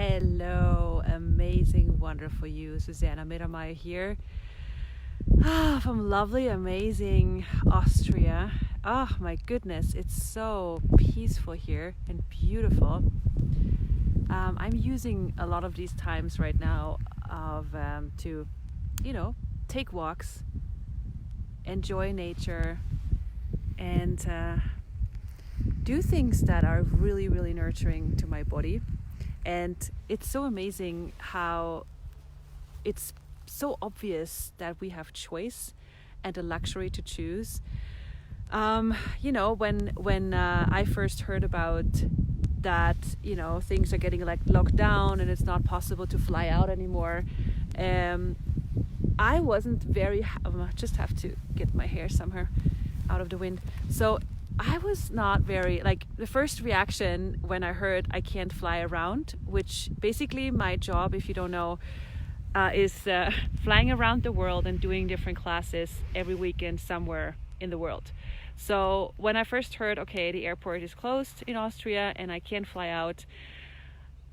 Hello, amazing, wonderful you. Susanna Mittermaier here from lovely, amazing Austria. Oh my goodness, it's so peaceful here and beautiful. I'm using a lot of these times right now to, take walks, enjoy nature, and do things that are really, really nurturing to my body. And it's so amazing how it's so obvious that we have choice and a luxury to choose. When I first heard about that, things are getting like locked down and it's not possible to fly out anymore, I wasn't very, just have to get my hair somewhere out of the wind. So I was not very, the first reaction when I heard I can't fly around, which basically my job, if you don't know, is flying around the world and doing different classes every weekend somewhere in the world. So when I first heard, okay, the airport is closed in Austria and I can't fly out,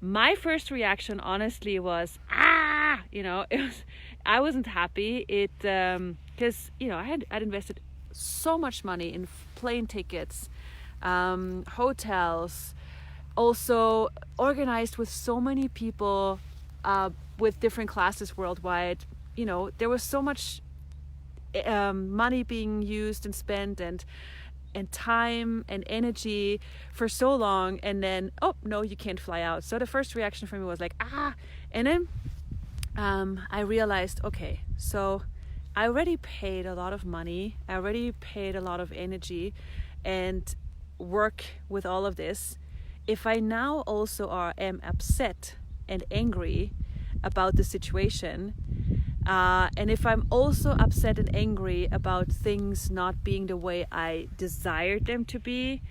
my first reaction honestly was, I wasn't happy. Because I'd invested so much money in plane tickets, hotels, also organized with so many people with different classes worldwide. There was so much money being used and spent and time and energy for so long, and then no, you can't fly out. So the first reaction for me was and then I realized, okay, so I already paid a lot of money, I already paid a lot of energy and work with all of this. If I now also am upset and angry about the situation, and if I'm also upset and angry about things not being the way I desired them to be,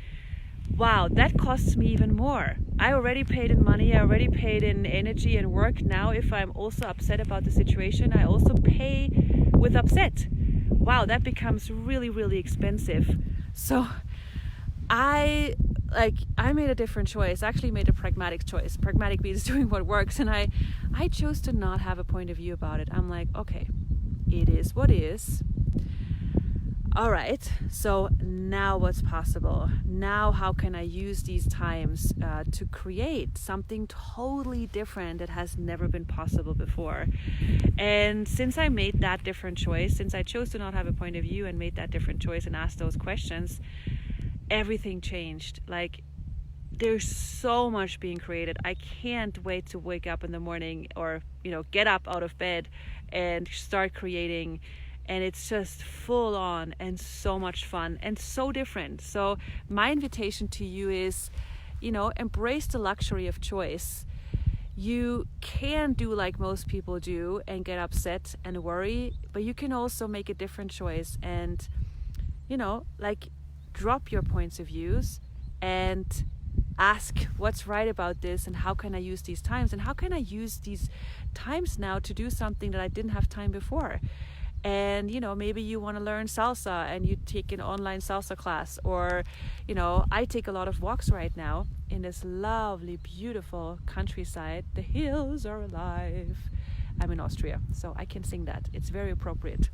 wow, that costs me even more. I already paid in money, I already paid in energy and work. Now if I'm also upset about the situation, I also pay with upset. Wow, that becomes really, really expensive. So I made a different choice. I actually made a pragmatic choice. Pragmatic means doing what works, and I chose to not have a point of view about it. I'm like, okay, it is what is. All right, so now what's possible? Now how can I use these times to create something totally different that has never been possible before? And since I made that different choice, since I chose to not have a point of view and made that different choice and asked those questions, everything changed. There's so much being created. I can't wait to wake up in the morning or, get up out of bed and start creating. And it's just full on and so much fun and so different. So my invitation to you is, embrace the luxury of choice. You can do like most people do and get upset and worry, but you can also make a different choice and, drop your points of views and ask what's right about this and how can I use these times and how can I use these times now to do something that I didn't have time before. And maybe you want to learn salsa and you take an online salsa class, or I take a lot of walks right now in this lovely, beautiful countryside. The hills are alive. I'm in Austria, so I can sing that. It's very appropriate.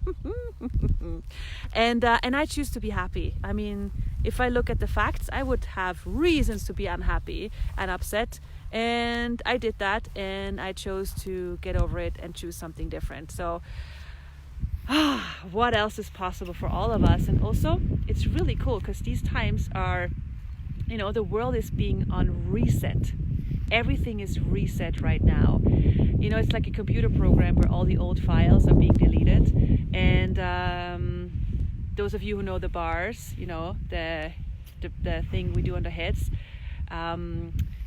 And I choose to be happy. I mean, if I look at the facts, I would have reasons to be unhappy and upset. And I did that, and I chose to get over it and choose something different. So what else is possible for all of us? And also, it's really cool because these times are, the world is being on reset. Everything is reset right now. It's like a computer program where all the old files are being deleted. And those of you who know the bars, the thing we do on the heads,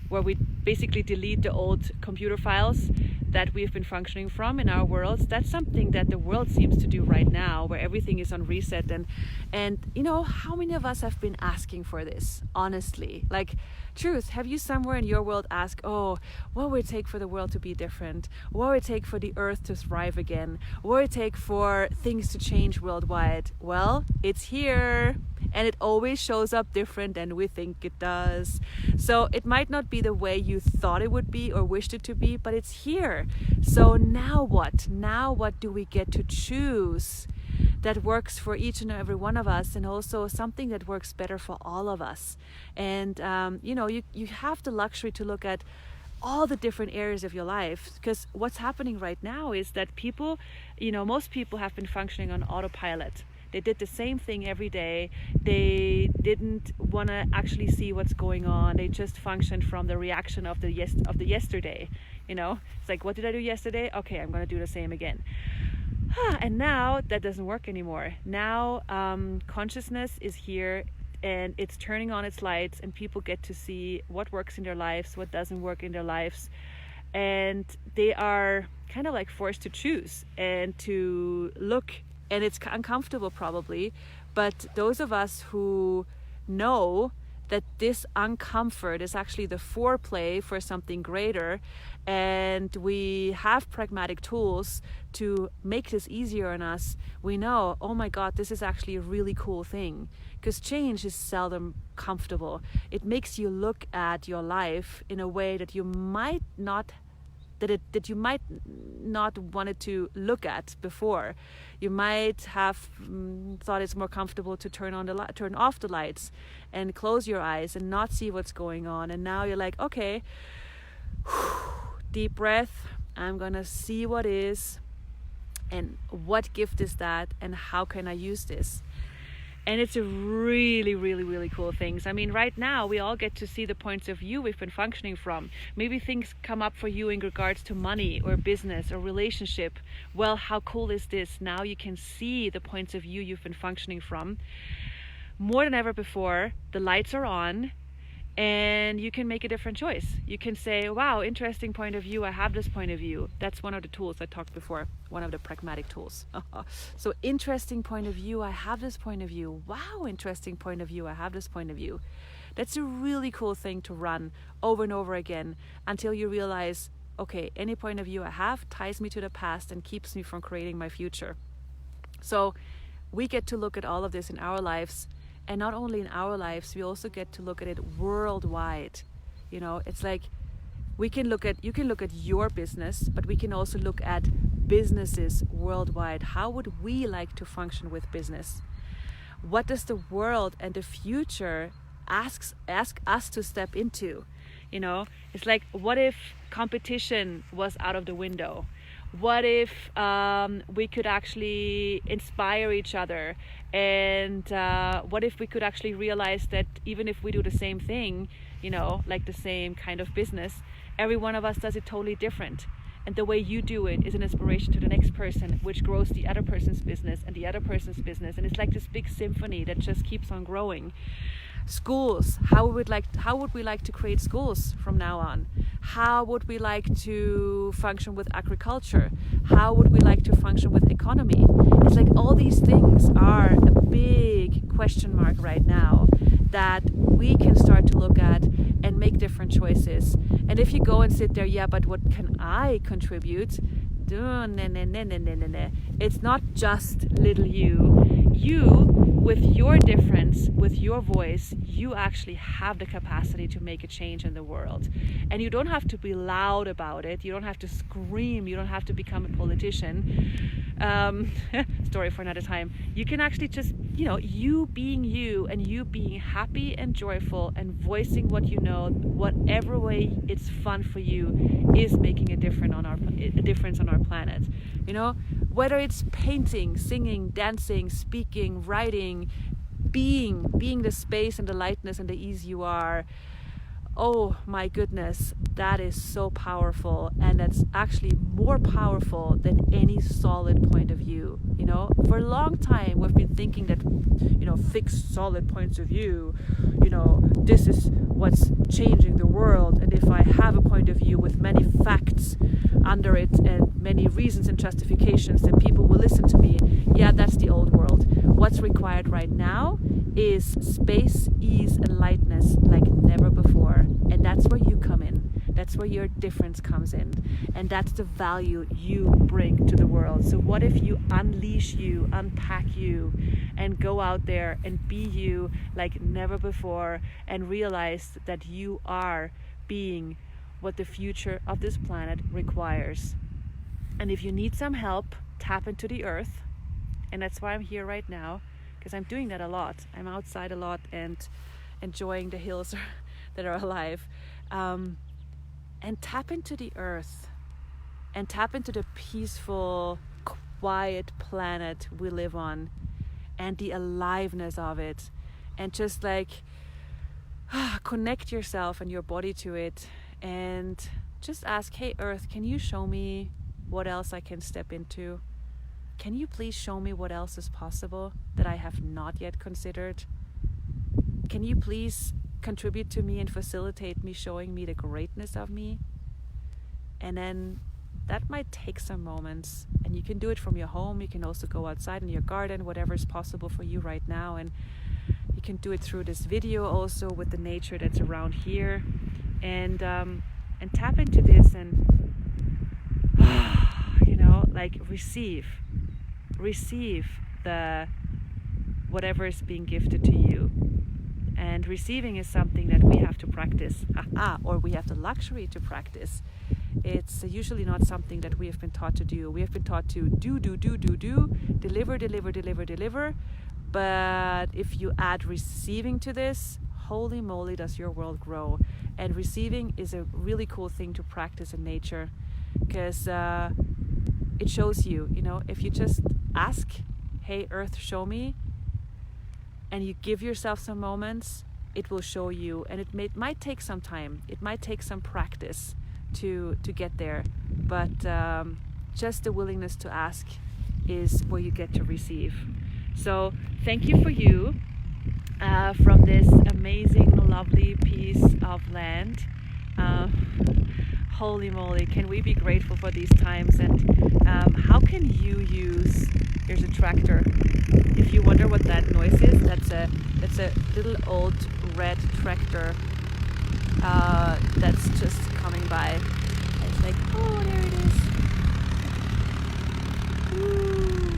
where we basically delete the old computer files that we've been functioning from in our worlds. That's something that the world seems to do right now, where everything is on reset. And how many of us have been asking for this, honestly? Truth, have you somewhere in your world asked, what would it take for the world to be different? What would it take for the earth to thrive again? What would it take for things to change worldwide? Well, it's here. And it always shows up different than we think it does. So it might not be the way you you thought it would be or wished it to be, but it's here. So now what? Now what do we get to choose that works for each and every one of us, and also something that works better for all of us? And you have the luxury to look at all the different areas of your life, because what's happening right now is that people, most people have been functioning on autopilot. They did the same thing every day. They didn't want to actually see what's going on. They just functioned from the reaction of the yesterday. It's like, what did I do yesterday? Okay, I'm going to do the same again. And now that doesn't work anymore. Now consciousness is here, and it's turning on its lights, and people get to see what works in their lives, what doesn't work in their lives. And they are kind of like forced to choose and to look. And it's uncomfortable probably, but those of us who know that this uncomfort is actually the foreplay for something greater, and we have pragmatic tools to make this easier on us, we know, oh my God, this is actually a really cool thing, because change is seldom comfortable. It makes you look at your life in a way that you might not wanted to look at before. You might have thought it's more comfortable to turn off the lights and close your eyes and not see what's going on. And now you're like, okay, deep breath. I'm gonna see what is, and what gift is that, and how can I use this? And it's a really, really, really cool thing. I mean, right now, we all get to see the points of view we've been functioning from. Maybe things come up for you in regards to money or business or relationship. Well, how cool is this? Now you can see the points of view you've been functioning from. More than ever before, the lights are on, and you can make a different choice. You can say, wow, interesting point of view. I have this point of view. That's one of the tools I talked before, one of the pragmatic tools. So interesting point of view. I have this point of view. Wow, interesting point of view. I have this point of view. That's a really cool thing to run over and over again until you realize, okay, any point of view I have ties me to the past and keeps me from creating my future. So we get to look at all of this in our lives. And not only in our lives, we also get to look at it worldwide. It's like you can look at your business, but we can also look at businesses worldwide. How would we like to function with business? What does the world and the future ask us to step into? It's like, what if competition was out of the window? What if we could actually inspire each other? And what if we could actually realize that even if we do the same thing, like the same kind of business, every one of us does it totally different. And the way you do it is an inspiration to the next person, which grows the other person's business and the other person's business. And it's like this big symphony that just keeps on growing. Schools, how would we like to create schools from now on? How would we like to function with agriculture? How would we like to function with economy? It's like all these things are a big question mark right now that we can start to look at and make different choices. And if you go and sit there, yeah, but what can I contribute? It's not just little you. You, with your difference, with your voice, you actually have the capacity to make a change in the world. And you don't have to be loud about it. You don't have to scream. You don't have to become a politician. Story for another time. You can actually just, you being you, and you being happy and joyful and voicing what you know, whatever way it's fun for you, is making a difference on our planet. Whether it's painting, singing, dancing, speaking, writing, being the space and the lightness and the ease you are. Oh my goodness, that is so powerful, and that's actually more powerful than any solid point of view. For a long time we've been thinking that fixed solid points of view, this is what's changing the world, and if I have a point of view with many facts under it and many reasons and justifications, then people will listen to me. Yeah, that's the old world. What's required right now is space, ease, and lightness like never before. And that's where you come in. That's where your difference comes in. And that's the value you bring to the world. So what if you unleash you, unpack you, and go out there and be you like never before, and realize that you are being what the future of this planet requires. And if you need some help, tap into the earth. And that's why I'm here right now, because I'm doing that a lot. I'm outside a lot and enjoying the hills that are alive. And tap into the earth and tap into the peaceful, quiet planet we live on and the aliveness of it. And just like connect yourself and your body to it and just ask, hey earth, can you show me what else I can step into? Can you please show me what else is possible that I have not yet considered? Can you please contribute to me and facilitate me showing me the greatness of me? And then that might take some moments, and you can do it from your home. You can also go outside in your garden, whatever is possible for you right now. And you can do it through this video also with the nature that's around here, and tap into this and like receive the whatever is being gifted to you. And receiving is something that we have to practice, or we have the luxury to practice. It's usually not something that we have been taught to do. We have been taught to do, deliver. But if you add receiving to this, holy moly, does your world grow. And receiving is a really cool thing to practice in nature, because it shows you, if you just ask, hey earth, show me, and you give yourself some moments, it will show you. And it might take some time, it might take some practice to get there, but just the willingness to ask is where you get to receive. So thank you for you from this amazing, lovely piece of land. Holy moly, can we be grateful for these times? And how can you use, here's a tractor. If you wonder what that noise is, that's a little old red tractor that's just coming by. It's like, oh, there it is. Ooh.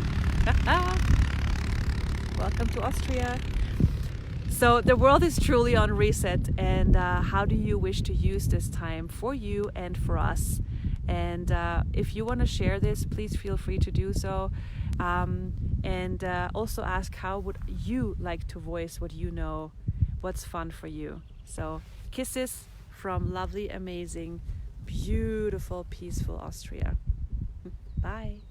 Welcome to Austria. So the world is truly on reset, and how do you wish to use this time for you and for us? And if you want to share this, please feel free to do so. And also ask, how would you like to voice what you know, what's fun for you? So kisses from lovely, amazing, beautiful, peaceful Austria. Bye.